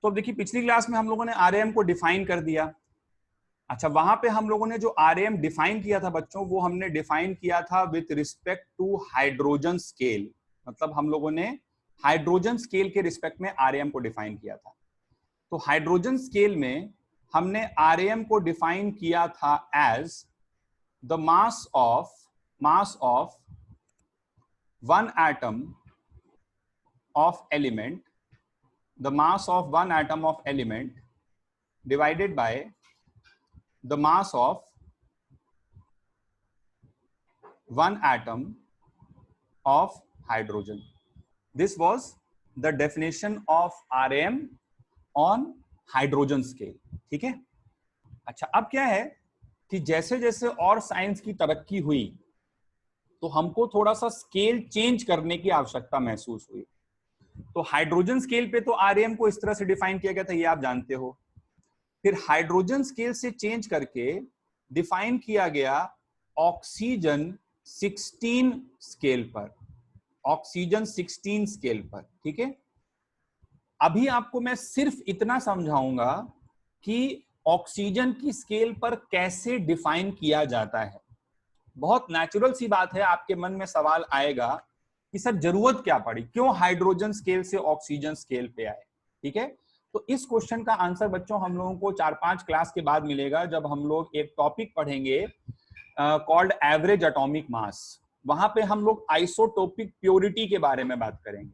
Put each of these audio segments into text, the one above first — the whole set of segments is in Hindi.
तो अब देखिए पिछली क्लास में हम लोगों ने आरएम को डिफाइन कर दिया। अच्छा, वहां पे हम लोगों ने जो आरएम डिफाइन किया था बच्चों, वो हमने डिफाइन किया था with respect to hydrogen scale. मतलब हम लोगों ने हाइड्रोजन स्केल के रिस्पेक्ट में आरएम को डिफाइन किया था। तो हाइड्रोजन स्केल में हमने आरएम को डिफाइन किया था as the mass of one atom of element, the mass of one atom of element divided by the mass of one atom of hydrogen. This was the definition of Rm on hydrogen scale. ठीक है। अच्छा, अब क्या है कि जैसे जैसे और साइंस की तरक्की हुई तो हमको थोड़ा सा स्केल चेंज करने की आवश्यकता महसूस हुई। तो हाइड्रोजन स्केल पे तो आरएम को इस तरह से डिफाइन किया गया था, ये आप जानते हो। फिर हाइड्रोजन स्केल से चेंज करके डिफाइन किया गया ऑक्सीजन 16 स्केल पर, ऑक्सीजन 16 स्केल पर। ठीक है। अभी आपको मैं सिर्फ इतना समझाऊंगा कि ऑक्सीजन की स्केल पर कैसे डिफाइन किया जाता है। बहुत नेचुरल सी बात है, आपके मन में सवाल आएगा कि सर जरूरत क्या पड़ी, क्यों हाइड्रोजन स्केल से ऑक्सीजन स्केल पे आए। ठीक है। तो इस क्वेश्चन का आंसर बच्चों हम लोगों को 4-5 क्लास के बाद मिलेगा, जब हम लोग एक टॉपिक पढ़ेंगे कॉल्ड एवरेज एटॉमिक मास। वहां पे हम लोग आइसोटोपिक प्योरिटी के बारे में बात करेंगे।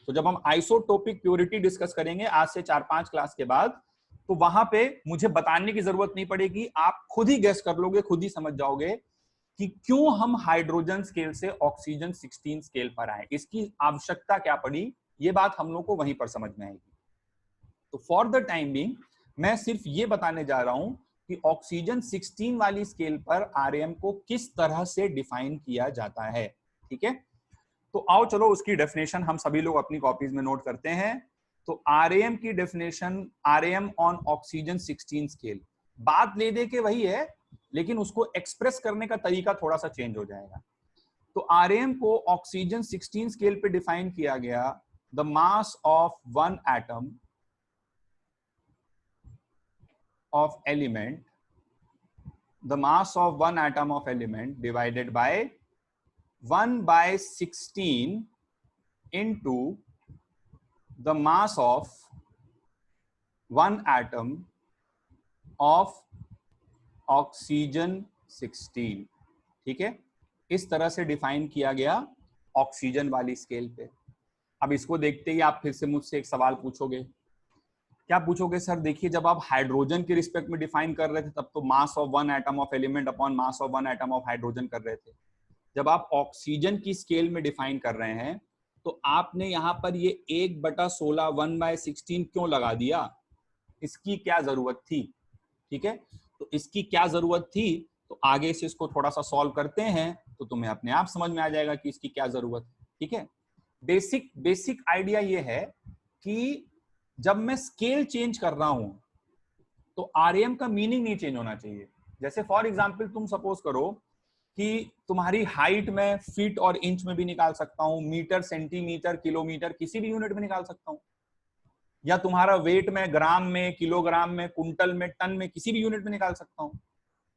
तो जब हम आइसोटोपिक प्योरिटी डिस्कस करेंगे आज से 4-5 क्लास के बाद, तो वहां पे मुझे बताने की जरूरत नहीं पड़ेगी, आप खुद ही गेस कर लोगे, खुद ही समझ जाओगे कि क्यों हम हाइड्रोजन स्केल से ऑक्सीजन 16 स्केल पर आए, इसकी आवश्यकता क्या पड़ी। ये बात हम लोग को वहीं पर समझ में आएगी। तो फॉर द टाइम बीइंग मैं सिर्फ ये बताने जा रहा हूं कि ऑक्सीजन 16 वाली स्केल पर आरएम को किस तरह से डिफाइन किया जाता है। ठीक है। तो आओ चलो उसकी डेफिनेशन हम सभी लोग अपनी कॉपीज में नोट करते हैं। तो आरएम की definition, RM on oxygen 16 scale, बात ले दे के वही है, लेकिन उसको एक्सप्रेस करने का तरीका थोड़ा सा चेंज हो जाएगा। तो आरएम को ऑक्सीजन 16 स्केल पे डिफाइन किया गया, the mass of one atom of element, the mass of one atom of element divided by 1/16 into the mass of one atom of oxygen 16। ठीक है। इस तरह से डिफाइन किया गया ऑक्सीजन वाली स्केल पे। अब इसको देखते ही आप फिर से मुझसे एक सवाल पूछोगे। क्या पूछोगे? सर देखिए, जब आप हाइड्रोजन के रिस्पेक्ट में डिफाइन कर रहे थे तब तो mass of one atom of element upon mass of one atom of hydrogen कर रहे थे। जब आप ऑक्सीजन की स्केल में डिफाइन कर रहे हैं तो आपने यहां पर ये 1/16 1/16 क्यों लगा दिया? इसकी क्या जरूरत थी? ठीक है। तो इसकी क्या जरूरत थी, तो आगे से इसको थोड़ा सा सॉल्व करते हैं तो तुम्हें अपने आप समझ में आ जाएगा कि इसकी क्या जरूरत है। ठीक है। बेसिक आइडिया ये है कि जब मैं स्केल चेंज कर रहा हूं तो आरएम का मीनिंग नहीं चेंज होना चाहिए। जैसे फॉर एग्जांपल तुम सपोज करो कि तुम्हारी हाइट में फीट और इंच में भी निकाल सकता हूं, मीटर, सेंटीमीटर, किलोमीटर, किसी भी यूनिट में निकाल सकता हूं, या तुम्हारा वेट में ग्राम में, किलोग्राम में, कुंटल में, टन में, किसी भी यूनिट में निकाल सकता हूं।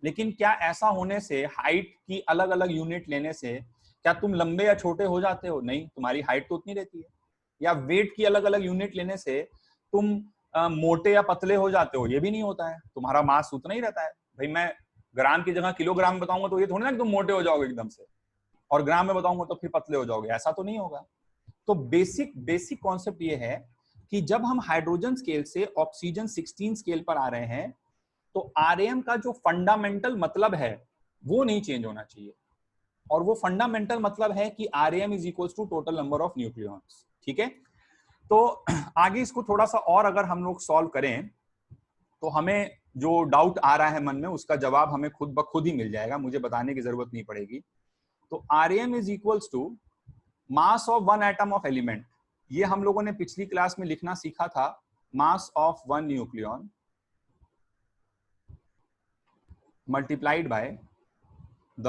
लेकिन क्या ऐसा होने से, हाइट की अलग अलग यूनिट लेने से क्या तुम लंबे या छोटे हो जाते हो? नहीं, तुम्हारी हाइट तो उतनी रहती है। या वेट की अलग अलग यूनिट लेने से तुम मोटे या पतले हो जाते हो? ये भी नहीं होता है, तुम्हारा मास उतना ही रहता है। भाई मैं ग्राम की जगह किलोग्राम बताऊंगा तो ये थोड़ी ना कि तुम मोटे हो जाओगे एकदम से, और ग्राम में बताऊंगा तो फिर पतले हो जाओगे, ऐसा तो नहीं होगा। तो बेसिक कॉन्सेप्ट ये है कि जब हम हाइड्रोजन स्केल से ऑक्सीजन 16 स्केल पर आ रहे हैं तो आरएम का जो फंडामेंटल मतलब है वो नहीं चेंज होना चाहिए। और वो फंडामेंटल मतलब है कि RM is equals to total number of nucleons. ठीक है। तो आगे इसको थोड़ा सा और अगर हम लोग सॉल्व करें तो हमें जो डाउट आ रहा है मन में उसका जवाब हमें खुद ब खुद ही मिल जाएगा, मुझे बताने की जरूरत नहीं पड़ेगी। तो RM is equals to mass of one atom of element, ये हम लोगों ने पिछली क्लास में लिखना सीखा था, मास of one nucleon multiplied by the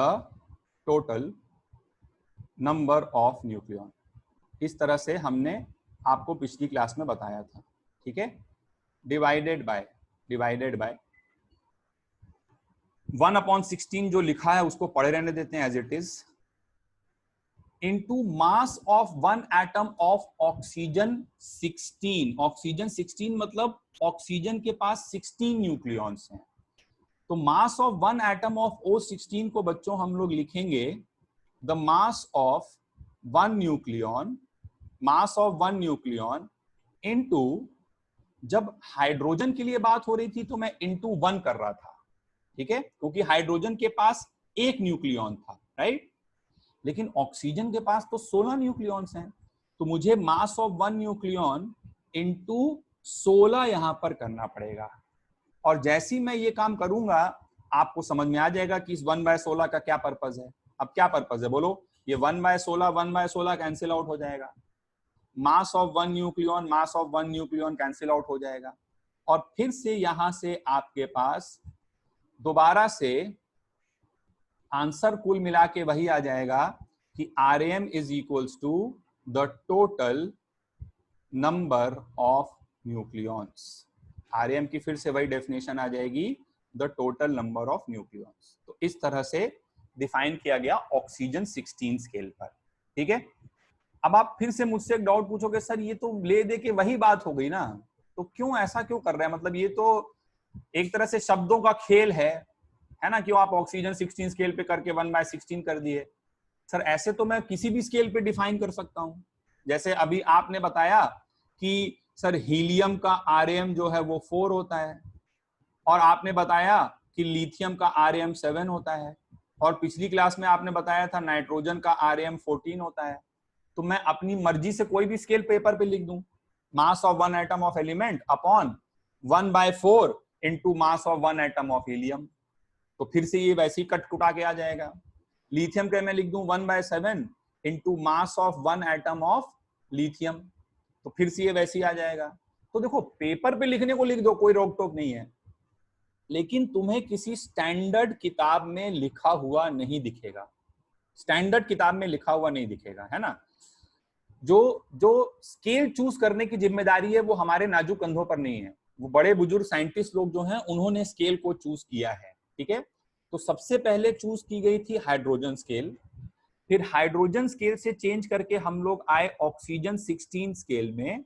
total number of nucleon. इस तरह से हमने आपको पिछली क्लास में बताया था। ठीक है। डिवाइडेड बाय 1/16 जो लिखा है उसको पढ़े रहने देते हैं as it is, into mass of one atom of oxygen 16। Oxygen 16 मतलब ऑक्सीजन के पास 16 न्यूक्लियॉन्स हैं। तो mass of one atom of O16 को बच्चों हम लोग लिखेंगे the mass of one nucleon, mass of one nucleon into, जब हाइड्रोजन के लिए बात हो रही थी तो मैं इनटू 1 कर रहा था, ठीक है, क्योंकि हाइड्रोजन के पास एक न्यूक्लियॉन था, राइट। लेकिन ऑक्सीजन के पास तो 16 न्यूक्लियॉन्स हैं, तो मुझे मास ऑफ वन न्यूक्लियॉन इनटू 16 यहां पर करना पड़ेगा। और जैसे ही मैं ये काम करूंगा आपको समझ में आ जाएगा कि इस 1/16 का क्या पर्पज है। अब क्या पर्पज है बोलो, ये 1/16 कैंसिल आउट हो जाएगा, मास of one nucleon cancel out हो जाएगा, और फिर से यहां से आपके पास दोबारा से आंसर कुल मिला के वही आ जाएगा कि Rm is equals to the total number of nucleons. Rm की फिर से वही डेफिनेशन आ जाएगी, the total number of nucleons. तो इस तरह से डिफाइन किया गया ऑक्सीजन 16 स्केल पर, ठीक है। अब आप फिर से मुझसे एक डाउट पूछोगे, सर ये तो ले दे के वही बात हो गई ना, तो क्यों ऐसा क्यों कर रहे हैं, मतलब ये तो एक तरह से शब्दों का खेल है ना, क्यों आप ऑक्सीजन 16 स्केल पे करके 1/16 कर दिए। सर ऐसे तो मैं किसी भी स्केल पे डिफाइन कर सकता हूं, जैसे अभी आपने बताया कि सर हीलियम का Rm जो है वो 4 होता है, और आपने बताया कि लिथियम का Rm 7 होता है, और पिछली क्लास में आपने बताया था नाइट्रोजन का Rm 14 होता है। तो मैं अपनी मर्जी से कोई भी स्केल पेपर पे लिख दूं, मास of one atom of element upon 1/4 into mass of one atom of helium, तो फिर से ये वैसे ही कट कुटा के आ जाएगा। लिथियम के मैं लिख दूं 1/7 into mass of one atom of lithium, तो फिर से ये वैसे ही आ जाएगा। तो देखो पेपर पे लिखने को लिख दो, कोई रोक टोक नहीं है, लेकिन तुम्हें किसी स्टैंडर्ड किताब में लिखा हुआ नहीं दिखेगा, स्टैंडर्ड किताब में लिखा हुआ नहीं दिखेगा, है ना। जो स्केल चूज करने की जिम्मेदारी है वो हमारे नाजुक कंधों पर नहीं है, वो बड़े बुजुर्ग साइंटिस्ट लोग जो हैं उन्होंने स्केल को चूज किया है, ठीक है। तो सबसे पहले चूज की गई थी हाइड्रोजन स्केल, फिर हाइड्रोजन स्केल से चेंज करके हम लोग आए ऑक्सीजन 16 स्केल में,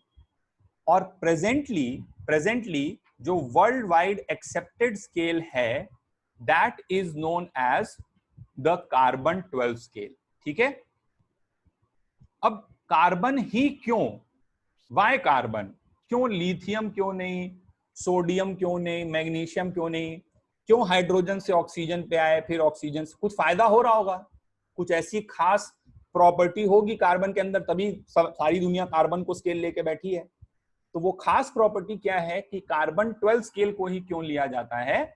और प्रेजेंटली जो वर्ल्ड वाइड एक्सेप्टेड स्केल है that is known as the carbon 12 scale, ठीक है। अब कार्बन ही क्यों, वाई कार्बन, क्यों लिथियम क्यों नहीं, सोडियम क्यों नहीं, मैग्नीशियम क्यों नहीं, क्यों हाइड्रोजन से ऑक्सीजन पे आए, फिर ऑक्सीजन से कुछ फायदा हो रहा होगा, कुछ ऐसी खास प्रॉपर्टी होगी कार्बन के अंदर, तभी सारी दुनिया कार्बन को स्केल लेके बैठी है। तो वो खास प्रॉपर्टी क्या है कि कार्बन 12 स्केल को ही क्यों लिया जाता है,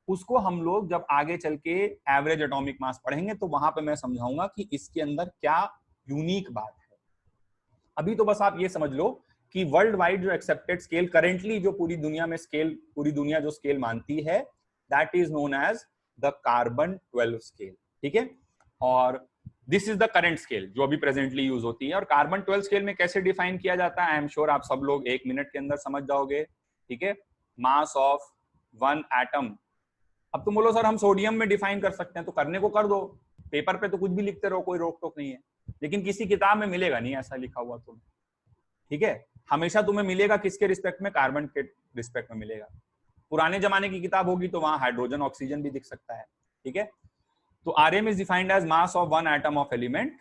उसको हम लोग जब आगे चल के एवरेज एटॉमिक मास पढ़ेंगे तो वहां पे मैं समझाऊंगा कि इसके अंदर क्या यूनिक बात है। अभी तो बस आप ये समझ लो कि वर्ल्ड वाइड जो एक्सेप्टेड स्केल करेंटली जो पूरी दुनिया में स्केल, पूरी दुनिया जो स्केल मानती है that is known as the carbon 12 scale, ठीक है। और this is the current scale जो अभी प्रेजेंटली यूज होती है। और कार्बन 12 स्केल में कैसे डिफाइन किया जाता है आई एम श्योर आप सब लोग 1 मिनट के अंदर समझ जाओगे, ठीक है। मास ऑफ वन एटम, अब तुम बोलो सर हम सोडियम में डिफाइन कर सकते हैं, तो करने को कर दो, पेपर पे तो कुछ भी लिखते रहो, कोई रोक टोक नहीं है, लेकिन किसी किताब में मिलेगा नहीं ऐसा लिखा हुआ तुम्हें, ठीक है। हमेशा तुम्हें मिलेगा किसके रिस्पेक्ट में, कार्बन के रिस्पेक्ट में मिलेगा। पुराने जमाने की किताब होगी तो वहां हाइड्रोजन ऑक्सीजन भी दिख सकता है, ठीक है। तो Rm is defined as mass of one atom of element,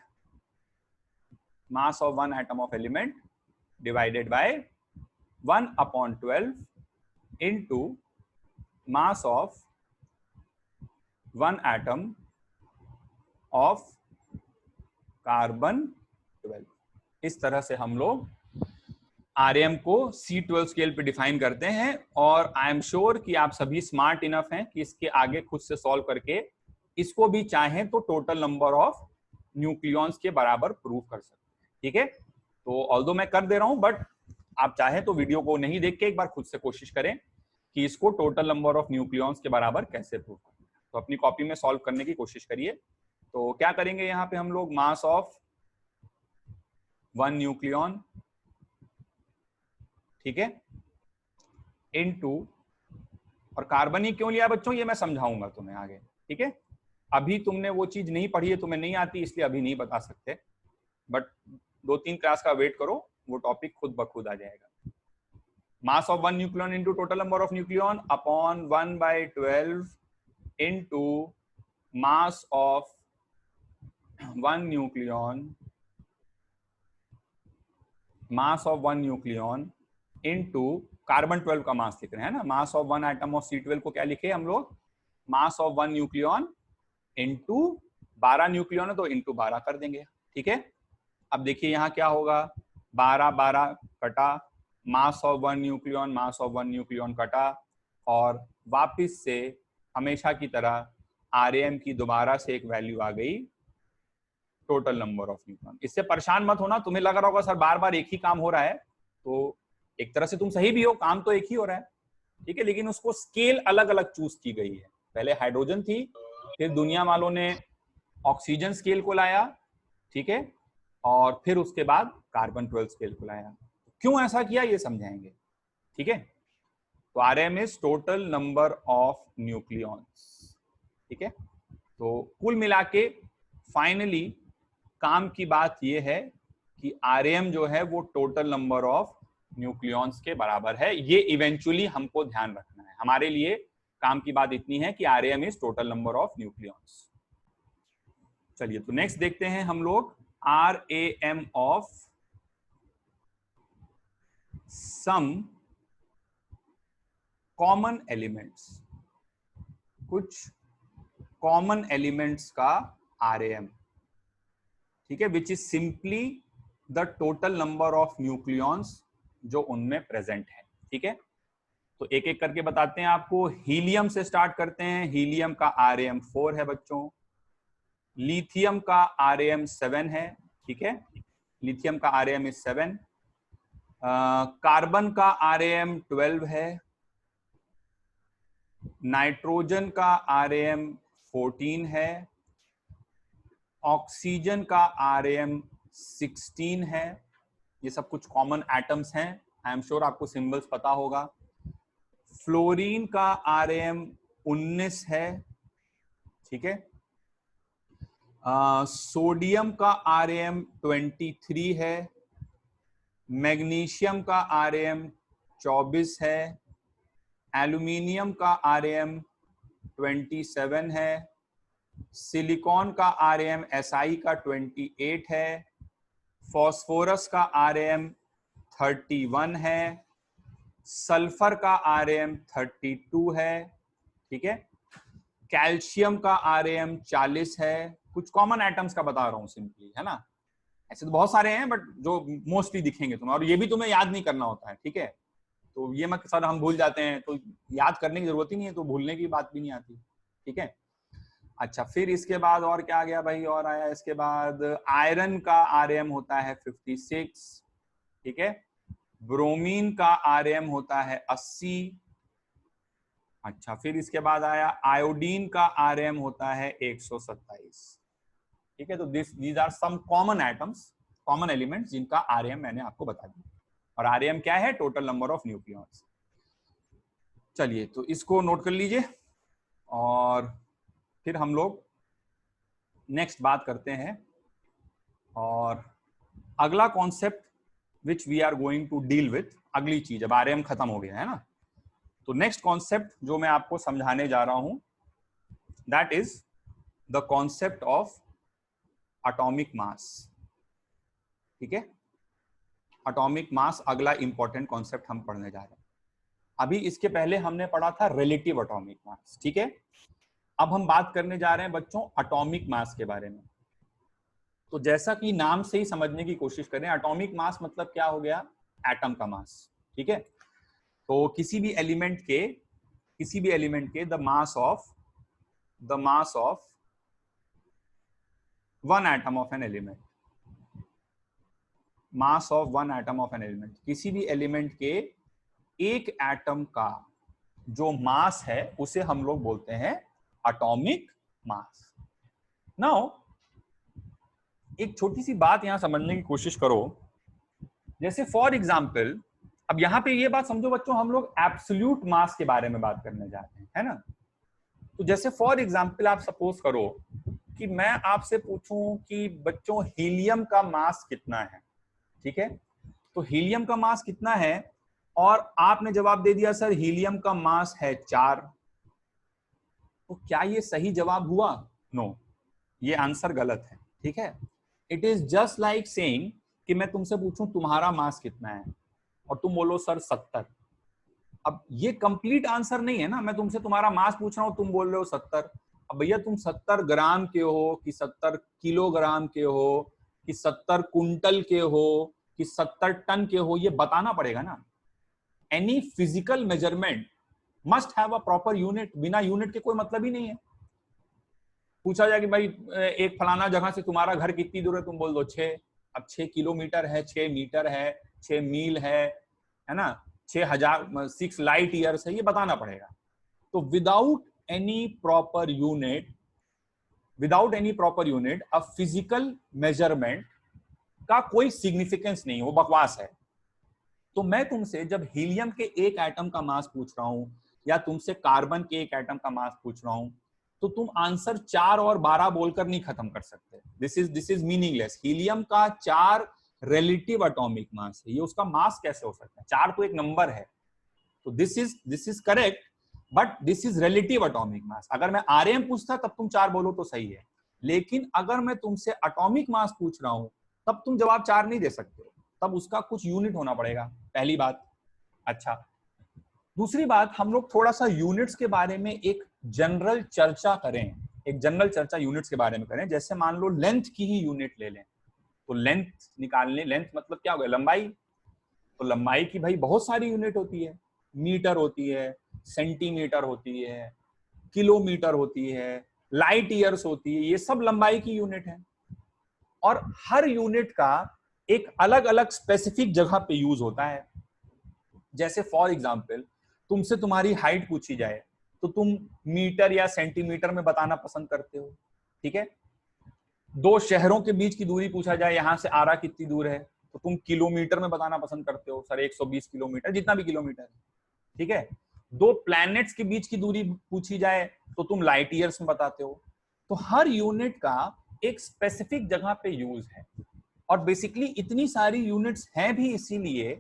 mass of one atom of element divided by 1/12 into mass of one atom of carbon 12। इस तरह से हम लोग Rm को C12 स्केल पे डिफाइन करते हैं, और आई एम श्योर कि आप सभी स्मार्ट इनफ हैं कि इसके आगे खुद से सॉल्व करके इसको भी चाहें तो टोटल नंबर ऑफ न्यूक्लियॉन्स के बराबर प्रूव कर सकते हैं, ठीक है। तो ऑल्दो मैं कर दे रहा हूं, बट आप चाहें तो वीडियो को नहीं देख के एक बार खुद से कोशिश करें कि इसको टोटल नंबर ऑफ न्यूक्लियॉन्स के बराबर कैसे प्रूव करना है। तो अपनी कॉपी में सॉल्व करने की कोशिश करिए। तो क्या करेंगे यहाँ पे हम लोग, मास ऑफ वन न्यूक्लियॉन, ठीक है, इनटू, और कार्बन ही क्यों लिया बच्चों ये मैं समझाऊंगा तुम्हें आगे, ठीक है। अभी तुमने वो चीज नहीं पढ़ी है, तुम्हें नहीं आती, इसलिए अभी नहीं बता सकते, बट 2-3 क्लास का वेट करो, वो टॉपिक खुद ब खुद आ जाएगा। मास of one nucleon into total number of nucleon upon 1/12 into mass of one nucleon, mass of one nucleon into carbon 12 का मास लिख रहे हैं ना, मास of one atom of C12 को क्या लिखे हम लोग, मास of one nucleon into 12 nucleon है तो इनटू 12 कर देंगे, ठीक है। अब देखिए यहाँ क्या होगा, 12 कटा, मास of one nucleon, mass of one nucleon कटा, और वापिस से हमेशा की तरह RAM की दोबारा से एक वैल्यू आ गई, टोटल नंबर ऑफ न्यूक्लियन। इससे परेशान मत होना, तुम्हें लग रहा होगा सर बार बार एक ही काम हो रहा है, तो एक तरह से तुम सही भी हो, काम तो एक ही हो रहा है, ठीक है, लेकिन उसको स्केल अलग अलग चूज की गई है। पहले हाइड्रोजन थी, फिर दुनिया वालों ने ऑक्सीजन स्केल को लाया, ठीक है, और फिर उसके बाद कार्बन 12 स्केल को लाया। क्यों ऐसा किया ये समझाएंगे, ठीक है। तो RM is total number of nucleons, ठीक है। तो कुल मिला के फाइनली काम की बात यह है कि RM जो है वो टोटल नंबर ऑफ न्यूक्लियॉन्स के बराबर है, ये इवेंचुअली हमको ध्यान रखना है। हमारे लिए काम की बात इतनी है कि RM is total number of nucleons. चलिए तो नेक्स्ट देखते हैं हम लोग RAM of some common elements, कुछ कॉमन एलिमेंट्स का RM, ठीक है, which is simply the total number of nucleons जो उनमें प्रेजेंट है, ठीक है। तो एक एक करके बताते हैं आपको। हीलियम से स्टार्ट करते हैं, हीलियम का RM 4 है बच्चों, लिथियम का RM 7 है, ठीक है, लिथियम का RM इज 7, कार्बन का RM 12 है, नाइट्रोजन का RM 14 है, ऑक्सीजन का RM 16 है। ये सब कुछ कॉमन एटम्स हैं, आई एम श्योर आपको सिंबल्स पता होगा। फ्लोरीन का RM 19 है, ठीक है, सोडियम का RM 23 है, मैग्नीशियम का RM 24 है, एल्यूमिनियम का RM 27 है, सिलिकॉन का RM Si का 28 है, फॉस्फोरस का RM 31 है, सल्फर का RM 32 है, ठीक है, कैल्शियम का RM 40 है। कुछ कॉमन एटम्स का बता रहा हूं सिंपली, है ना, ऐसे तो बहुत सारे हैं बट जो मोस्टली दिखेंगे तुम्हें, और ये भी तुम्हें याद नहीं करना होता है, ठीक है। तो ये मत सर हम भूल जाते हैं, तो याद करने की जरूरत ही नहीं है, तो भूलने की बात भी नहीं आती, ठीक है। अच्छा, फिर इसके बाद और क्या आ गया भाई, और आया इसके बाद आयरन का RM होता है 56, ठीक है, ब्रोमीन का RM होता है 80। अच्छा, फिर इसके बाद आया आयोडीन का RM होता है 127, ठीक है। तो these are some common atoms, common elements जिनका RM मैंने आपको बता दिया, और RM क्या है, टोटल नंबर ऑफ न्यूक्लियॉन्स। चलिए तो इसको नोट कर लीजिए, और फिर हम लोग नेक्स्ट बात करते हैं, और अगला concept which we are going to deal with, अगली चीज, अब RM खत्म हो गया है ना, तो नेक्स्ट कॉन्सेप्ट जो मैं आपको समझाने जा रहा हूं, that is the concept of atomic mass, ठीक है। एटॉमिक मास अगला इंपॉर्टेंट कॉन्सेप्ट हम पढ़ने जा रहे हैं। अभी इसके पहले हमने पढ़ा था रिलेटिव एटॉमिक मास, ठीक है। अब हम बात करने जा रहे हैं बच्चों एटॉमिक मास के बारे में। तो जैसा कि नाम से ही समझने की कोशिश करें, एटॉमिक मास मतलब क्या हो गया, एटम का मास, ठीक है। तो किसी भी एलिमेंट के the mass of one atom of an element, mass of one atom of an element, किसी भी एलिमेंट के एक एटम का जो मास है उसे हम लोग बोलते हैं एटॉमिक मास। नाउ एक छोटी सी बात यहां समझने की कोशिश करो, जैसे फॉर एग्जाम्पल अब यहाँ पे ये बात समझो बच्चों, हम लोग एब्सोल्यूट मास के बारे में बात करने जा रहे हैं, है ना। तो जैसे फॉर एग्जांपल आप सपोज करो कि मैं आपसे पूछूं कि बच्चों हीलियम का मास कितना है, ठीक है। तो हीलियम का मास कितना है, और आपने जवाब दे दिया सर हीलियम का मास है 4। तो क्या ये सही जवाब हुआ? नो, ये आंसर गलत है, ठीक है। It is just like saying कि मैं तुमसे पूछूं तुम्हारा मास कितना है और तुम बोलो सर 70। अब ये कंप्लीट आंसर नहीं है ना, मैं तुमसे तुम्हारा मास पूछ रहा हूं, तुम बोल रहे हो 70। अब भैया तुम 70 ग्राम के हो कि 70 किलोग्राम के हो कि 70 कुंटल के हो कि 70 टन के हो, ये बताना पड़ेगा ना। Any physical measurement must have a proper unit, बिना यूनिट के कोई मतलब ही नहीं है। पूछा जाए कि भाई एक फलाना जगह से तुम्हारा घर कितनी दूर है, तुम बोल दो 6। अब 6 किलोमीटर है, 6 मीटर है, 6 मील है ना, 6000 6 लाइट ईयर्स है, ये बताना पड़ेगा। तो without any proper unit a physical measurement का कोई सिग्निफिकेंस नहीं, वो बकवास है। तो मैं तुमसे जब हीलियम के एक एटम का मास पूछ रहा हूं या तुमसे कार्बन के एक एटम का मास पूछ रहा हूं, तो तुम आंसर 4 और 12 बोलकर नहीं खत्म कर सकते। This is meaningless. हीलियम का 4 रिलेटिव एटॉमिक मास है, ये उसका मास कैसे हो सकता है? 4 तो एक नंबर है। तो this is correct, but this is relative atomic mass. अगर मैं आरएम पूछता तब तुम 4 बोलो तो सही है, लेकिन अगर मैं तुमसे एटॉमिक मास पूछ रहा हूं तब तुम जवाब 4 नहीं दे सकते, तब उसका कुछ यूनिट होना पड़ेगा, पहली बात। अच्छा, दूसरी बात, हम लोग थोड़ा सा यूनिट्स के बारे में एक जनरल चर्चा करें, एक जनरल चर्चा यूनिट्स के बारे में करें। जैसे मान लो लेंथ की ही यूनिट ले लें, तो लेंथ निकालने, लेंथ मतलब क्या हो गया? लंबाई। तो लंबाई की भाई बहुत सारी यूनिट होती है, मीटर होती है, सेंटीमीटर होती है, किलोमीटर होती है, लाइट ईयर्स होती है, ये सब लंबाई की यूनिट है। और हर यूनिट का एक अलग अलग स्पेसिफिक जगह पे यूज होता है। जैसे फॉर एग्जाम्पल तुमसे तुम्हारी हाइट पूछी जाए तो तुम मीटर या सेंटीमीटर में बताना पसंद करते हो, ठीक है। दो शहरों के बीच की दूरी पूछा जाए, यहां से आरा कितनी दूर है, तो तुम किलोमीटर में बताना पसंद करते हो, सर 120 किलोमीटर, जितना भी किलोमीटर है, ठीक है। दो प्लैनेट्स के बीच की दूरी पूछी जाए तो तुम लाइट ईयर्स में बताते हो। तो हर यूनिट का एक स्पेसिफिक जगह पे यूज है। और बेसिकली इतनी सारी यूनिट्स हैं भी इसीलिए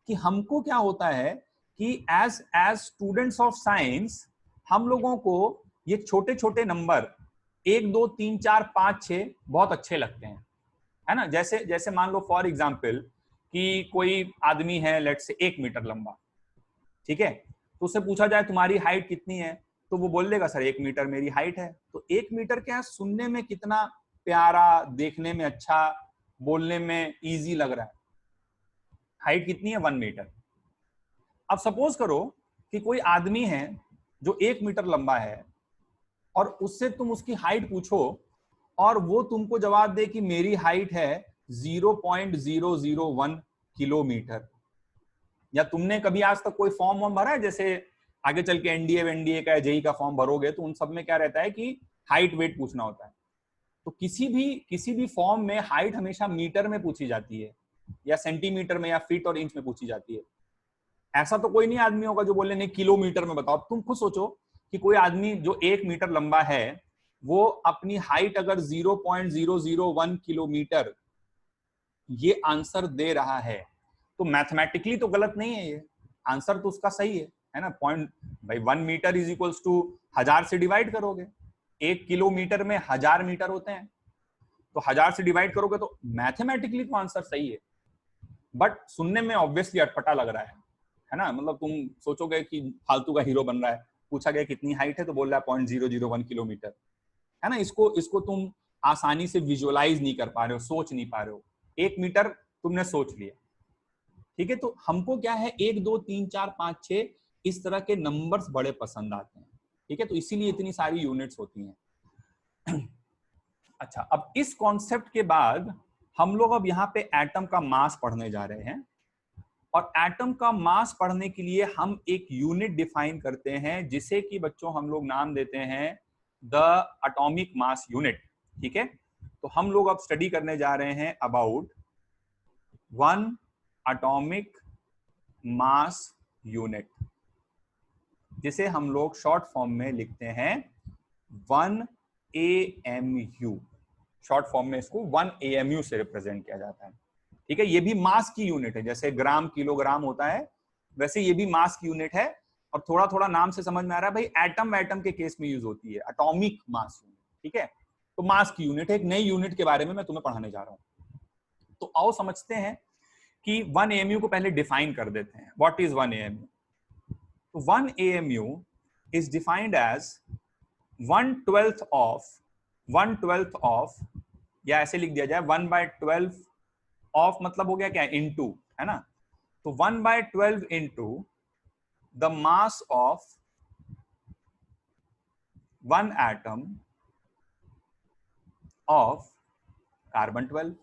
कि हमको क्या होता है कि as as students of science हम लोगों को ये छोटे छोटे नंबर 1 2 3 4 5 6 बहुत अच्छे लगते हैं, है ना। जैसे जैसे मान लो फॉर एग्जांपल कि कोई आदमी है लेट से 1 मीटर लंबा, ठीक है। तो उससे पूछा जाए तुम्हारी हाइट कितनी है, तो वो बोल देगा सर 1 मीटर मेरी हाइट है। तो 1 मीटर क्या है, सुनने में कितना प्यारा, देखने में अच्छा, बोलने में इजी लग रहा है। हाइट कितनी है? 1 मीटर। अब सपोज करो कि कोई आदमी है जो 1 मीटर लंबा है और उससे तुम उसकी हाइट पूछो और वो तुमको जवाब दे कि मेरी हाइट है 0.001 किलोमीटर। या तुमने कभी आज तक कोई फॉर्म वॉर्म भरा है? जैसे आगे चल के एनडीए का जेई का फॉर्म भरोगे तो उन सब में क्या रहता है कि हाइट वेट पूछना होता है। तो किसी भी फॉर्म में हाइट हमेशा मीटर में पूछी जाती है या सेंटीमीटर में या फीट और इंच में पूछी जाती है। ऐसा तो कोई नहीं आदमी होगा जो बोले नहीं किलोमीटर में बताओ। तुम खुद सोचो कि कोई आदमी जो 1 मीटर लंबा है वो अपनी हाइट अगर 0.001 किलोमीटर ये आंसर दे रहा है तो मैथमेटिकली तो गलत नहीं है, ये आंसर तो उसका सही है ना। पॉइंट भाई 1 मीटर इज इक्वल्स टू 1000 से डिवाइड करोगे, 1 किलोमीटर में 1000 मीटर होते हैं, तो 1000 से डिवाइड करोगे तो मैथमेटिकली तो आंसर सही है। बट सुनने में ऑब्वियसली अटपटा लग रहा है ना। मतलब तुम सोचोगे कि फालतू का हीरो बन रहा है, पूछा गया कितनी हाइट है तो बोल रहा है 0.001 किलोमीटर, है ना। इसको तुम आसानी से विजुअलाइज नहीं कर पा रहे हो, सोच नहीं पा रहे हो। 1 मीटर तुमने सोच लिया, ठीक है। तो हमको क्या है 1 2 3 4 5 6 इस तरह के नंबर्स बड़े पसंद आते हैं, ठीक है। तो इसीलिए इतनी सारी यूनिट्स होती हैं। अच्छा, अब इस कॉन्सेप्ट के बाद हम लोग अब यहाँ पे एटम का मास पढ़ने जा रहे हैं। और एटम का मास पढ़ने के लिए हम एक यूनिट डिफाइन करते हैं जिसे कि बच्चों हम लोग नाम देते हैं द एटॉमिक मास यूनिट, ठीक है। तो हम लोग अब स्टडी करने जा रहे हैं अबाउट 1 एटॉमिक मास यूनिट, जिसे हम लोग शॉर्ट फॉर्म में लिखते हैं 1 AMU। शॉर्ट फॉर्म में इसको 1 AMU से रिप्रेजेंट किया जाता है। ठीक है, ये भी मास की यूनिट है, जैसे ग्राम किलोग्राम होता है वैसे ये भी मास की यूनिट है। और थोड़ा थोड़ा नाम से समझ में आ रहा है भाई, एटम एटम के केस में यूज होती है, एटॉमिक मास यूनिट। ठीक है, तो मास की यूनिट है, एक नई यूनिट के बारे में मैं तुम्हें पढ़ाने जा रहा हूं। तो आओ समझते हैं कि 1 AMU को पहले डिफाइन कर देते हैं। What is 1 AMU? तो 1 AMU is defined as 1/12 of, या ऐसे लिख दिया जाए 1/12 ऑफ, मतलब हो गया क्या, इनटू, है ना। तो 1/12 into the mass of 1 atom of carbon 12।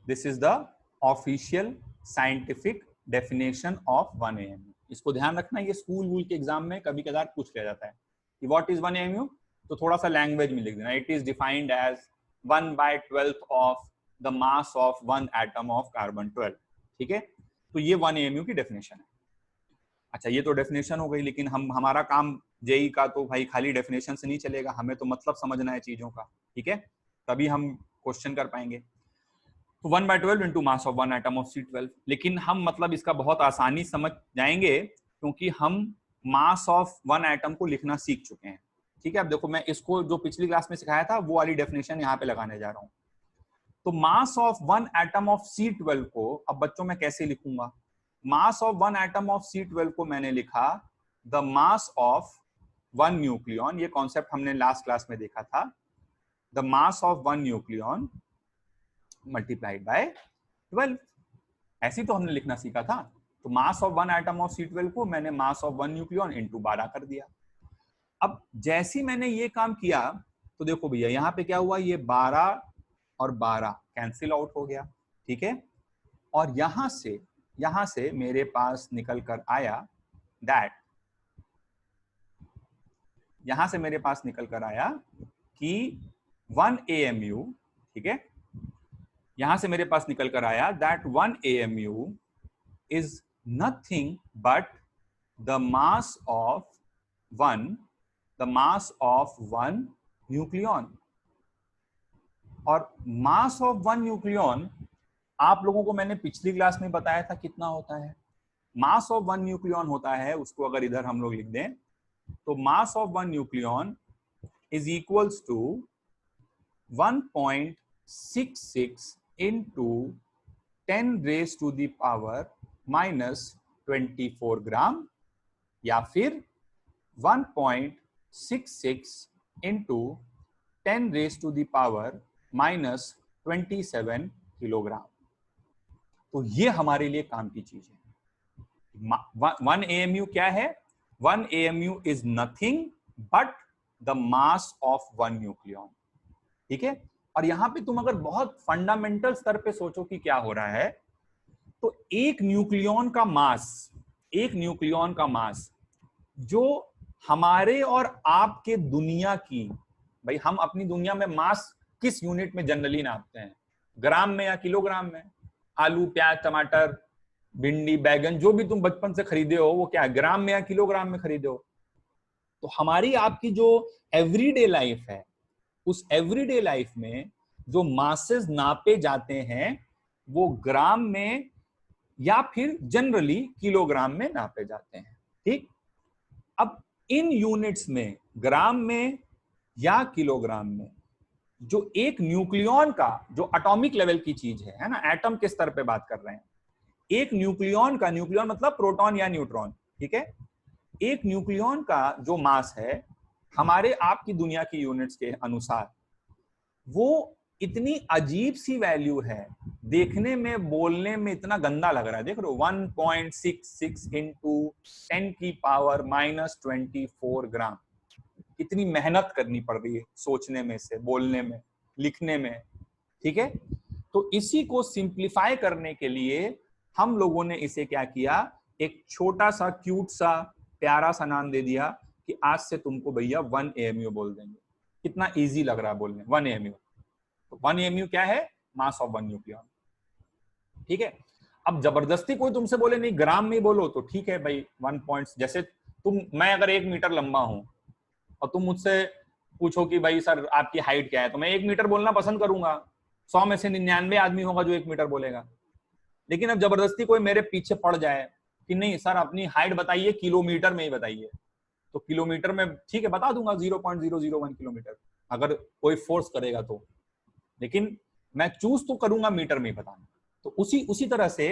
This is the official scientific definition of 1 AMU। इसको ध्यान रखना, ये स्कूल वूल के एग्जाम में कभी कभार पूछ लिया जाता है कि व्हाट इज 1 AMU, तो थोड़ा सा लैंग्वेज में लिख देना, it is defined as 1/12 of the mass of 1 atom of carbon 12। ठीक है, तो ये 1 AMU की डेफिनेशन है। अच्छा, ये तो डेफिनेशन हो गई, लेकिन हमारा काम जेई का तो भाई खाली डेफिनेशन से नहीं चलेगा, हमें तो मतलब समझना है चीजों का। ठीक है, तभी हम क्वेश्चन कर पाएंगे। तो 1/12 into mass of 1 atom of C12। लेकिन हम मतलब इसका बहुत आसानी समझ जाएंगे क्योंकि हम मास ऑफ 1 एटम को लिखना सीख चुके हैं। ठीक है, अब देखो मैं इसको जो पिछली क्लास में सिखाया था वो वाली डेफिनेशन यहाँ पे लगाने जा रहा हूँ। तो mass of 1 atom of C12 को अब बच्चों में कैसे लिखूंगा? मास ऑफ 1 एटम ऑफ C12 को मैंने लिखा द मास ऑफ 1 न्यूक्लियन। ये कॉन्सेप्ट हमने लास्ट क्लास में देखा था, the mass of 1 nucleon multiplied by 12। ऐसे तो हमने लिखना सीखा था। तो mass of 1 atom of C12 को मैंने मास ऑफ 1 न्यूक्लियन इंटू 12 कर दिया। अब जैसे मैंने ये काम किया तो देखो भैया यहाँ पे क्या हुआ, ये 12 और 12 कैंसिल आउट हो गया। ठीक है, और यहां से मेरे पास निकल कर आया दैट, यहां से मेरे पास निकल कर आया कि 1 AMU, ठीक है, यहां से मेरे पास निकल कर आया that 1 AMU is nothing but the mass of 1 nucleon. और मास ऑफ 1 न्यूक्लियन आप लोगों को मैंने पिछली क्लास में बताया था कितना होता है। मास ऑफ 1 न्यूक्लियन होता है, उसको अगर इधर हम लोग लिख दें तो mass of 1 nucleon is equals to 1.66 into 10 raise to the power -24 gram, या फिर 1.66 into 10 raise to the power -27 kilogram. तो ये हमारे लिए काम की चीज है। 1 AMU क्या है? 1 AMU is nothing but the mass of 1 nucleon. ठीक है, और यहां पे तुम अगर बहुत फंडामेंटल स्तर पे सोचो कि क्या हो रहा है, तो एक न्यूक्लियन का मास जो हमारे और आपके दुनिया की, भाई हम अपनी दुनिया में मास किस यूनिट में जनरली नापते हैं? ग्राम में या किलोग्राम में? आलू, प्याज, टमाटर, भिंडी, बैगन, जो भी तुम बचपन से खरीदे हो वो क्या ग्राम में या किलोग्राम में खरीदे हो? तो हमारी आपकी जो एवरीडे लाइफ है, उस एवरीडे लाइफ में जो मासेस नापे जाते हैं वो ग्राम में या फिर जनरली किलोग्राम में नापे जाते हैं। ठीक, अब इन यूनिट्स में, ग्राम में या किलोग्राम में, जो एक न्यूक्लियन का जो एटॉमिक लेवल की चीज है ना, एटम के स्तर पे बात कर रहे हैं, एक न्यूक्लियन का, न्यूक्लियन मतलब प्रोटॉन या न्यूट्रॉन, ठीक है, एक न्यूक्लियन का जो मास है हमारे आपकी दुनिया की यूनिट्स के अनुसार, वो इतनी अजीब सी वैल्यू है, देखने में बोलने में इतना गंदा लग रहा है। देख रहे हो, 1.66 इंटू 10 की पावर -24 ग्राम। इतनी मेहनत करनी पड़ रही है सोचने में, से बोलने में, लिखने में। ठीक है, तो इसी को सिंप्लीफाई करने के लिए हम लोगों ने इसे क्या किया, एक छोटा सा क्यूट सा प्यारा सा नाम दे दिया कि आज से तुमको भैया 1 AMU बोल देंगे। कितना इजी लग रहा है बोलने, 1 AMU। तो 1 AMU क्या है? मास ऑफ 1 न्यूक्लियन। ठीक है, अब जबरदस्ती कोई तुमसे बोले नहीं ग्राम में ही बोलो तो ठीक है भाई, 1 पॉइंट, जैसे मैं अगर 1 मीटर लंबा हूं और तुम मुझसे पूछो कि भाई सर आपकी हाइट क्या है, तो मैं 1 मीटर बोलना पसंद करूंगा। 100 में से 99 आदमी होगा जो 1 मीटर बोलेगा। लेकिन अब जबरदस्ती कोई मेरे पीछे पड़ जाए कि नहीं सर अपनी हाइट बताइए, किलोमीटर में ही बताइए, तो किलोमीटर में ठीक है बता दूंगा 0.001 किलोमीटर, अगर कोई फोर्स करेगा तो। लेकिन मैं चूज तो करूंगा मीटर में ही बताना। तो उसी तरह से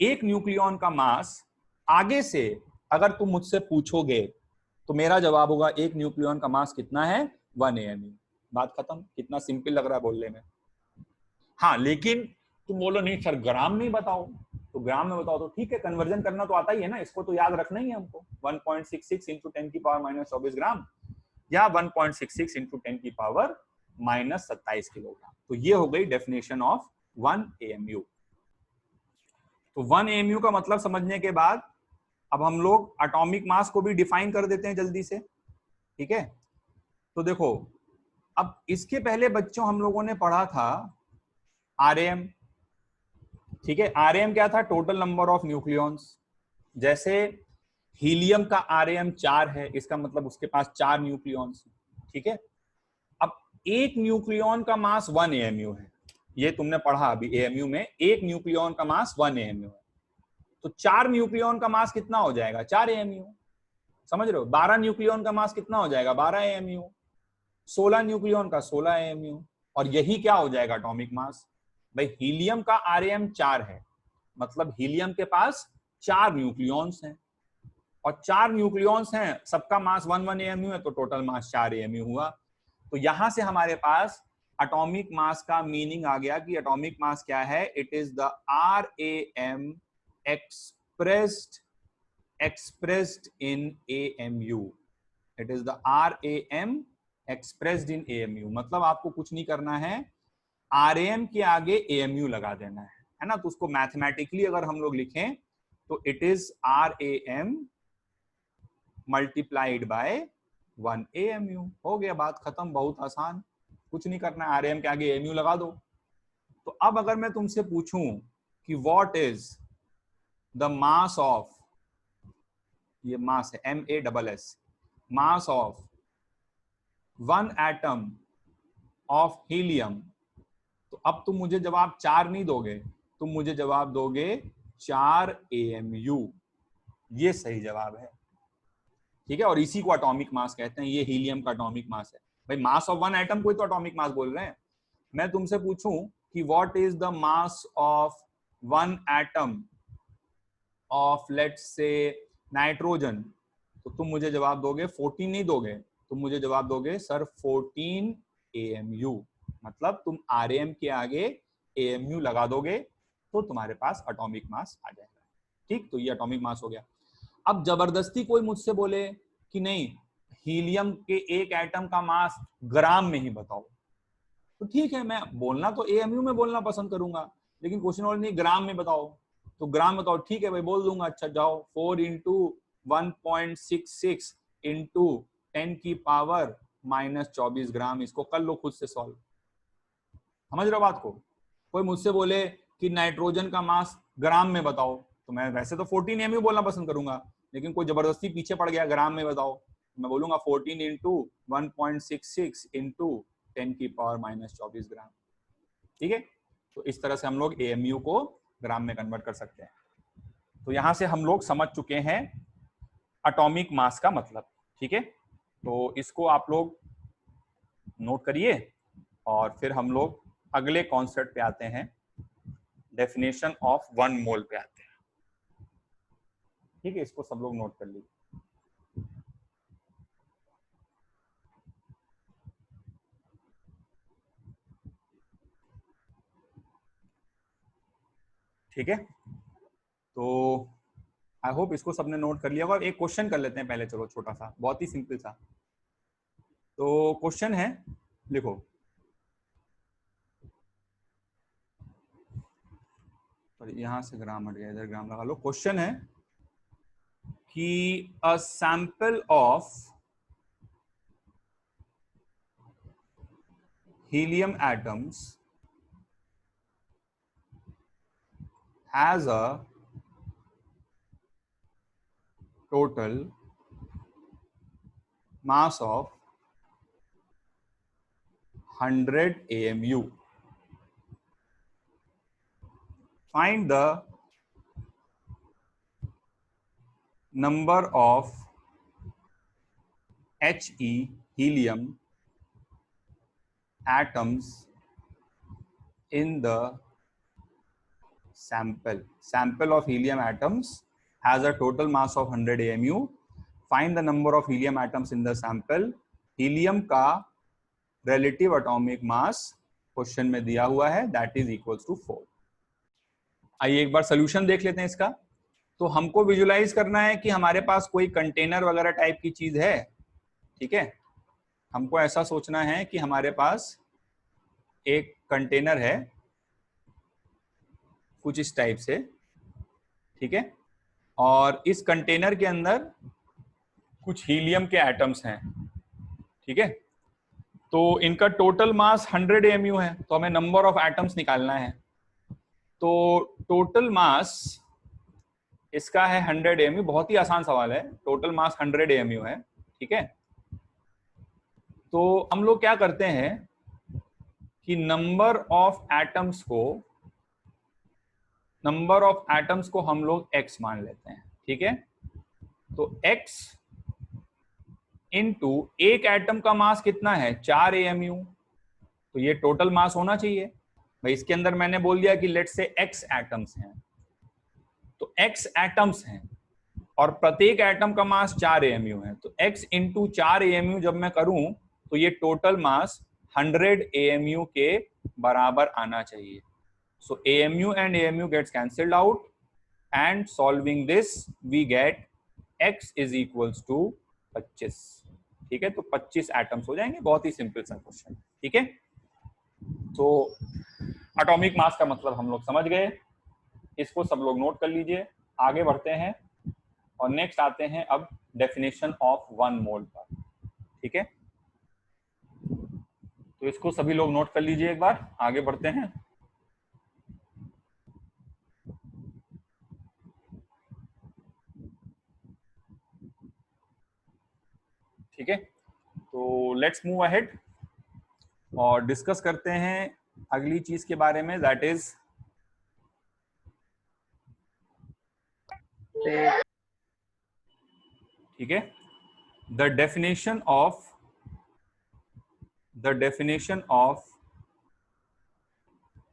एक न्यूक्लियॉन का मास आगे से अगर तुम मुझसे पूछोगे तो मेरा जवाब होगा एक न्यूक्लियॉन का मास कितना है, 1 AMU। बात खत्म। कितना सिंपल लग रहा है बोलने में। हाँ लेकिन तुम बोलो नहीं सर ग्राम में बताओ, तो ग्राम में बताओ तो ठीक है, कन्वर्जन करना तो आता ही है ना, इसको तो याद रखना ही है हमको। 1.66 इंटू 10 की पावर माइनस 24 ग्राम या 1.66 इंटू 10 की पावर माइनस 27 किलोग्राम। तो ये हो गई डेफिनेशन ऑफ 1 AMU। तो 1 AMU का मतलब समझने के बाद अब हम लोग एटॉमिक मास को भी डिफाइन कर देते हैं जल्दी से। ठीक है, तो देखो अब इसके पहले बच्चों हम लोगों ने पढ़ा था RAM। ठीक है, RAM क्या था, टोटल नंबर ऑफ न्यूक्लियॉन्स। जैसे हीलियम का RAM 4 है, इसका मतलब उसके पास 4 न्यूक्लियॉन्स। ठीक है, अब एक न्यूक्लियॉन का मास 1 AMU है, ये तुमने पढ़ा अभी AMU में, एक न्यूक्लियॉन का मास 1 AMU है। तो 4 न्यूक्लियॉन का मास कितना हो जाएगा, 4 AMU। समझ रहे हो, 12 न्यूक्लियॉन का मास कितना हो जाएगा, 12 AMU। 16 न्यूक्लियॉन का 16 AMU। और यही क्या हो जाएगा एटॉमिक मास। भाई हीलियम का RAM 4 है, मतलब हीलियम के पास 4 न्यूक्लियॉन्स हैं, और 4 न्यूक्लियॉन्स हैं, सबका मास 1 AMU है, तो टोटल मास 4 AMU हुआ। तो यहां से हमारे पास एटॉमिक मास का मीनिंग आ गया कि एटॉमिक मास क्या है, it is the RAM expressed in AMU। It is the RAM expressed in AMU। मतलब आपको कुछ नहीं करना है, RAM के आगे AMU लगा देना है ना। तो उसको मैथमेटिकली अगर हम लोग लिखें तो it is RAM multiplied by 1 AMU। हो गया, बात खत्म, बहुत आसान, कुछ नहीं करना है, RAM के आगे AMU लगा दो। तो अब अगर मैं तुमसे पूछूं कि what is the mass of, ये मास है MASS, mass of 1 atom of helium, तो अब तुम मुझे जवाब 4 नहीं दोगे, तुम मुझे जवाब दोगे 4 AMU। ये सही जवाब है। ठीक है, और इसी को एटॉमिक मास कहते हैं, ये हीलियम का एटॉमिक मास है। भाई मास ऑफ 1 एटम को ही तो एटॉमिक मास बोल रहे हैं। मैं तुमसे पूछूं कि what is the mass of 1 atom of let's say nitrogen, तो तुम मुझे जवाब दोगे 14 नहीं दोगे, तुम मुझे जवाब दोगे सर 14 AMU। मतलब तुम RAM के आगे AMU लगा दोगे तो तुम्हारे पास एटॉमिक मास आ जाएगा। ठीक, तो ये एटॉमिक मास हो गया। अब जबरदस्ती कोई मुझसे बोले कि नहीं हीलियम के एक एटम का मास ग्राम में ही बताओ, तो ठीक है, मैं बोलना तो AMU में बोलना पसंद करूंगा, लेकिन क्वेश्चन और नहीं ग्राम में बताओ, तो ग्राम बताओ, ठीक है भाई बोल दूंगा। अच्छा जाओ, 4 इंटू 1.66 इंटू 10 की पावर माइनस 24 ग्राम, इसको कर लो खुद से सॉल्व। समझ रहे हो बात को। कोई मुझसे बोले कि नाइट्रोजन का मास ग्राम में बताओ, तो मैं वैसे तो 14 AMU बोलना पसंद करूंगा, लेकिन कोई जबरदस्ती पीछे पड़ गया ग्राम में बताओ, तो मैं बोलूंगा 14 इंटू 1.66 इंटू 10 की पावर माइनस 24 ग्राम। ठीक है, तो इस तरह से हम लोग AMU को ग्राम में कन्वर्ट कर सकते हैं। तो यहां से हम लोग समझ चुके हैं एटॉमिक मास का मतलब। ठीक है, तो इसको आप लोग नोट करिए और फिर हम लोग अगले कॉन्सेप्ट पे आते हैं, डेफिनेशन ऑफ 1 मोल पे आते हैं। ठीक है, इसको सब लोग नोट कर लीजिए। ठीक है, तो आई होप इसको सबने नोट कर लिया होगा। एक क्वेश्चन कर लेते हैं पहले, चलो छोटा सा, बहुत ही सिंपल सा। तो क्वेश्चन है, लिखो, यहां से ग्राम हट गया, इधर ग्राम लगा लो। क्वेश्चन है कि a sample of helium atoms has a total mass of 100 AMU. Find the number of He helium atoms in the sample. Sample of helium atoms has a total mass of 100 AMU. Find the number of helium atoms in the sample. Helium का relative atomic mass क्वेश्चन में दिया हुआ है, that is equals to 4. आइए एक बार सोल्यूशन देख लेते हैं इसका। तो हमको विजुलाइज करना है कि हमारे पास कोई कंटेनर वगैरह टाइप की चीज है, ठीक है। हमको ऐसा सोचना है कि हमारे पास एक कंटेनर है कुछ इस टाइप से, ठीक है, और इस कंटेनर के अंदर कुछ हीलियम के एटम्स हैं, ठीक है। तो इनका टोटल मास 100 AMU है, तो हमें नंबर ऑफ एटम्स निकालना है। तो टोटल मास इसका है 100 AMU, बहुत ही आसान सवाल है। टोटल मास 100 AMU है, ठीक है। तो हम लोग क्या करते हैं कि नंबर ऑफ एटम्स को हम लोग x मान लेते हैं, ठीक है। तो x इंटू एक एटम का मास कितना है 4 AMU, तो ये टोटल मास होना चाहिए भाई। इसके अंदर मैंने बोल दिया कि लेट से x एटम्स हैं, तो x एटम्स हैं और प्रत्येक एटम का मास 4 AMU है, तो x इंटू 4 AMU जब मैं करूं तो ये टोटल मास 100 AMU के बराबर आना चाहिए। सो AMU and AMU gets cancelled out and solving this we get x is equals to 25, ठीक है। तो 25 एटम्स हो जाएंगे, बहुत ही सिंपल सा क्वेश्चन, ठीक है। तो एटॉमिक मास का मतलब हम लोग समझ गए, इसको सब लोग नोट कर लीजिए। आगे बढ़ते हैं और नेक्स्ट आते हैं अब डेफिनेशन ऑफ 1 मोल पर, ठीक है। तो इसको सभी लोग नोट कर लीजिए एक बार, आगे बढ़ते हैं। ठीक है, तो लेट्स मूव अहेड और डिस्कस करते हैं अगली चीज के बारे में, दैट इज ठीक है द डेफिनेशन ऑफ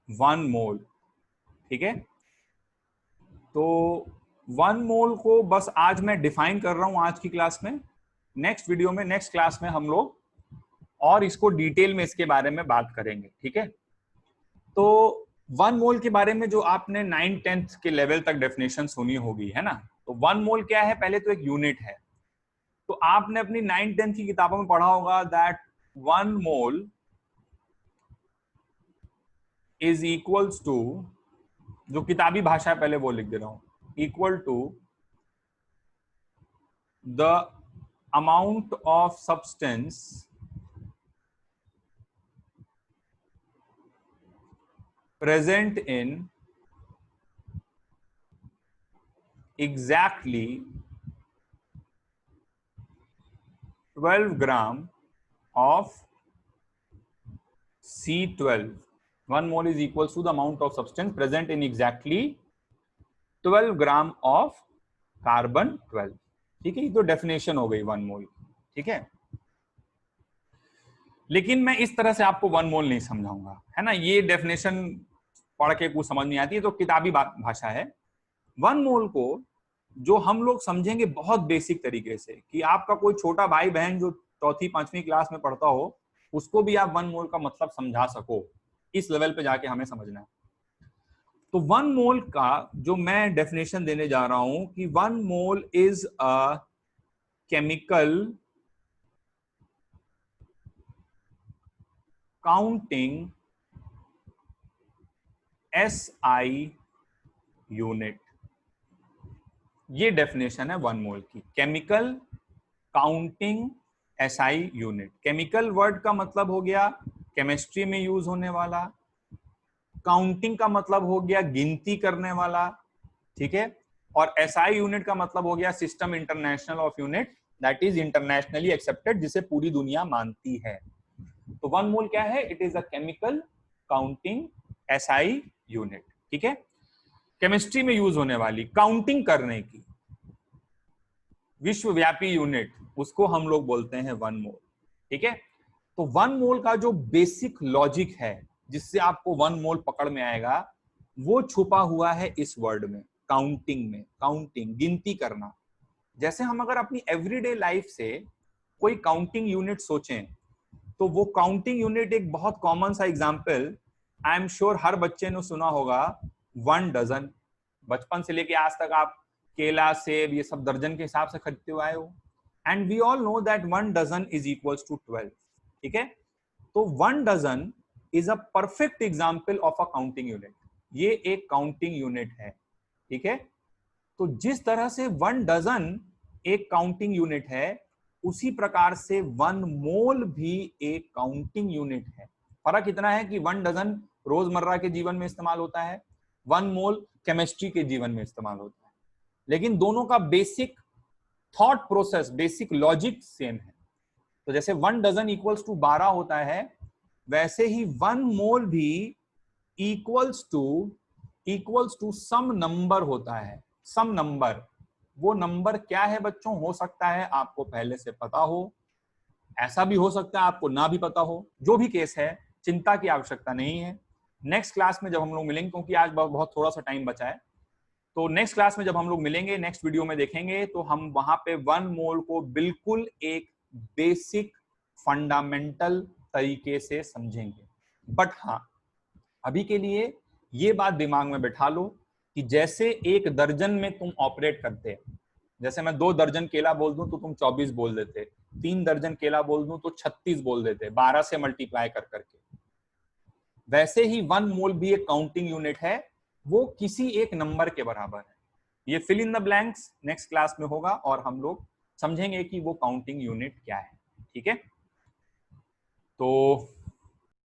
1 मोल, ठीक है। तो 1 मोल को बस आज मैं डिफाइन कर रहा हूं आज की क्लास में। नेक्स्ट वीडियो में, नेक्स्ट क्लास में हम लोग और इसको डिटेल में इसके बारे में बात करेंगे, ठीक है। तो 1 मोल के बारे में जो आपने 9th-10th के लेवल तक डेफिनेशन सुनी होगी, है ना। तो 1 मोल क्या है, पहले तो एक यूनिट है। तो आपने अपनी 9th-10th की किताबों में पढ़ा होगा that 1 mole is equals to, जो किताबी भाषा है पहले वो लिख दे रहा हूं, equal to the amount of substance present in exactly 12 gram of C12. 1 mole is equals to the amount of substance present in exactly 12 gram of carbon 12, ठीक है। ये तो डेफिनेशन हो गई 1 मोल, ठीक है। लेकिन मैं इस तरह से आपको 1 मोल नहीं समझाऊंगा, है ना। ये डेफिनेशन पढ़ के कुछ समझ नहीं आती है, तो किताबी भाषा है। 1 मोल को जो हम लोग समझेंगे बहुत बेसिक तरीके से, कि आपका कोई छोटा भाई बहन जो 4th-5वीं क्लास में पढ़ता हो, उसको भी आप 1 मोल का मतलब समझा सको, इस लेवल पे जाके हमें समझना है। तो 1 मोल का जो मैं डेफिनेशन देने जा रहा हूं कि 1 mole is a chemical counting SI unit. ये डेफिनेशन है 1 मोल की, chemical counting SI unit. Chemical word का मतलब हो गया केमिस्ट्री में यूज होने वाला, काउंटिंग का मतलब हो गया गिनती करने वाला, ठीक है। और एसआई यूनिट का मतलब हो गया system international of unit, that is internationally accepted, जिसे पूरी दुनिया मानती है। तो 1 मोल क्या है? It is a chemical counting SI unit. ठीक है। केमिस्ट्री में यूज होने वाली काउंटिंग करने की विश्वव्यापी यूनिट, उसको हम लोग बोलते हैं 1 मोल। ठीक है। तो 1 मोल का जो बेसिक लॉजिक है जिससे आपको 1 मोल पकड़ में आएगा, वो छुपा हुआ है इस वर्ड में, काउंटिंग में। काउंटिंग, गिनती करना। जैसे हम अगर अपनी एवरीडे लाइफ से कोई काउंटिंग यूनिट सोचें, तो वो काउंटिंग यूनिट एक बहुत कॉमन सा एग्जांपल, आई एम श्योर हर बच्चे ने सुना होगा, 1 डजन। बचपन से लेके आज तक आप केला, सेब, ये सब दर्जन के हिसाब से खरीदते हुए आए हो। And we all know that 1 dozen is equals to 12। ठीक है। तो 1 dozen is a perfect example of a counting unit. ये एक काउंटिंग यूनिट है। ठीक है। तो जिस तरह से 1 डजन एक काउंटिंग यूनिट है, उसी प्रकार से 1 मोल भी एक काउंटिंग यूनिट है। फर्क इतना है कि 1 डजन रोजमर्रा के जीवन में इस्तेमाल होता है, 1 मोल केमिस्ट्री के जीवन में इस्तेमाल होता है, लेकिन दोनों का basic thought process, basic logic same है। तो जैसे 1 डजन इक्वल्स टू 12 होता है, वैसे ही 1 मोल भी इक्वल्स टू सम नंबर होता है। सम नंबर, वो नंबर क्या है बच्चों? हो सकता है आपको पहले से पता हो, ऐसा भी हो सकता है आपको ना भी पता हो। जो भी केस है, चिंता की आवश्यकता नहीं है। नेक्स्ट क्लास में जब हम लोग मिलेंगे, क्योंकि आज बहुत थोड़ा सा टाइम बचा है, तो नेक्स्ट क्लास में जब हम लोग मिलेंगे, नेक्स्ट वीडियो में देखेंगे, तो हम वहां पे 1 मोल को बिल्कुल एक बेसिक फंडामेंटल तरीके से समझेंगे। बट हाँ, अभी के लिए ये बात दिमाग में बैठा लो कि जैसे 1 दर्जन में तुम ऑपरेट करते हैं, जैसे मैं 2 दर्जन केला बोल दूं तो तुम 24 बोल देते, 3 दर्जन केला बोल दूं तो 36 बोल देते, 12 से मल्टीप्लाई कर करके। वैसे ही 1 मोल भी एक काउंटिंग यूनिट है, वो किसी एक नंबर के बराबर है। ये fill in the blanks next class में होगा और हम लोग समझेंगे कि वो काउंटिंग यूनिट क्या है। ठीक है। तो